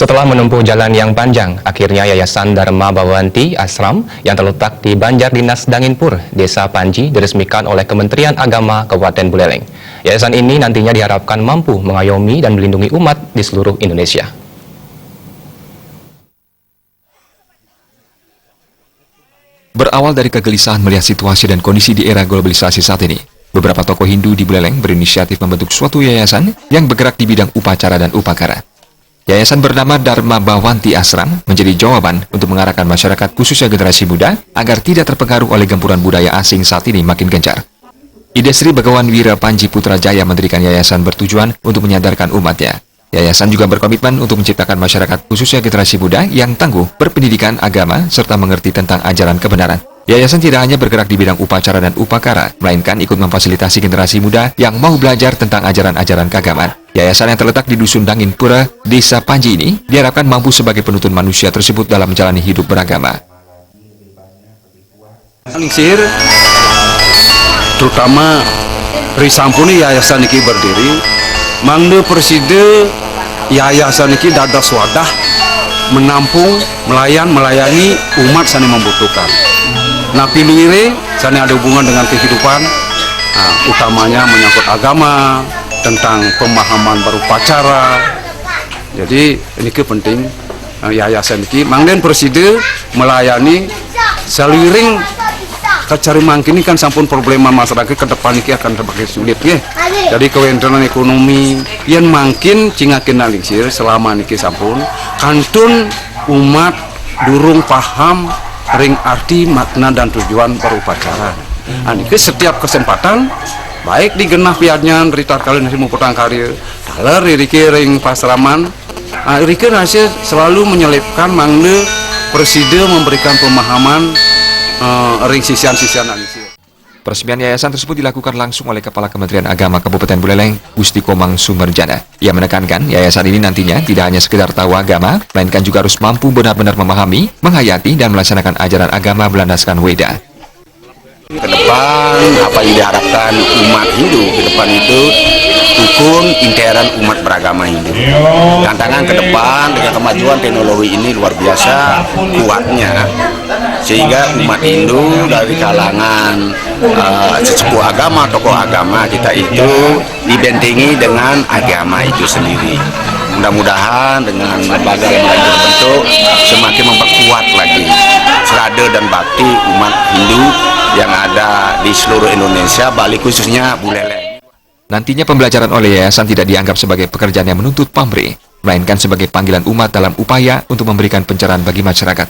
Setelah menempuh jalan yang panjang, akhirnya Yayasan Dharma Bhawanti Ashram yang terletak di Banjar Dinas Danginpur, Desa Panji, diresmikan oleh Kementerian Agama Kabupaten Buleleng. Yayasan ini nantinya diharapkan mampu mengayomi dan melindungi umat di seluruh Indonesia. Berawal dari kegelisahan melihat situasi dan kondisi di era globalisasi saat ini, beberapa tokoh Hindu di Buleleng berinisiatif membentuk suatu yayasan yang bergerak di bidang upacara dan upakara. Yayasan bernama Dharma Bhawanti Ashram menjadi jawaban untuk mengarahkan masyarakat khususnya generasi muda agar tidak terpengaruh oleh gempuran budaya asing saat ini makin gencar. Ide Sri Bhagawan Wira Panji Putrajaya mendirikan yayasan bertujuan untuk menyadarkan umatnya. Yayasan juga berkomitmen untuk menciptakan masyarakat khususnya generasi muda yang tangguh berpendidikan agama serta mengerti tentang ajaran kebenaran. Yayasan tidak hanya bergerak di bidang upacara dan upakara, melainkan ikut memfasilitasi generasi muda yang mau belajar tentang ajaran-ajaran keagamaan. Yayasan yang terletak di Dusun Danginpura, Desa Panji ini diharapkan mampu sebagai penuntun manusia tersebut dalam menjalani hidup beragama. Lingsir, terutama risampuni yayasan ini berdiri, mangde preside yayasan ini dadas wadah menampung, melayani umat sani membutuhkan. Nah, piluire sani ada hubungan dengan kehidupan, utamanya menyangkut agama, tentang pemahaman berupacara. Jadi ini penting yayasan ini mangden preside melayani seliring kacari mangkini kan sampun problema masyarakat ke depan ini akan semakin sulit ya. Jadi kewentenan ekonomi yang makin cingakin lingsir selama niki sampun kantun umat durung paham ring arti makna dan tujuan berupacara. Niki setiap kesempatan baik di genah piarnya ritar kalian mau petang karir dalar riki ring pasraman riki nasi selalu menyelipkan mangde preside memberikan pemahaman ring sisian-sisian anisi. Peresmian yayasan tersebut dilakukan langsung oleh Kepala Kementerian Agama Kabupaten Buleleng, Gusti Komang Sumerjana. Ia menekankan yayasan ini nantinya tidak hanya sekedar tahu agama, melainkan juga harus mampu benar-benar memahami, menghayati, dan melaksanakan ajaran agama berlandaskan Weda. Ke depan apa yang diharapkan umat Hindu ke depan itu rukun intern umat beragama Hindu. Tantangan ke depan dengan kemajuan teknologi ini luar biasa kuatnya, sehingga umat Hindu dari kalangan sesepuh agama, tokoh agama kita itu dibentengi dengan agama itu sendiri. Mudah-mudahan dengan lembaga yang terbentuk semakin memperkuat lagi serada dan bakti umat Hindu yang ada di seluruh Indonesia, Bali khususnya Buleleng. Nantinya pembelajaran oleh yayasan tidak dianggap sebagai pekerjaan yang menuntut pamrih, melainkan sebagai panggilan umat dalam upaya untuk memberikan pencerahan bagi masyarakat.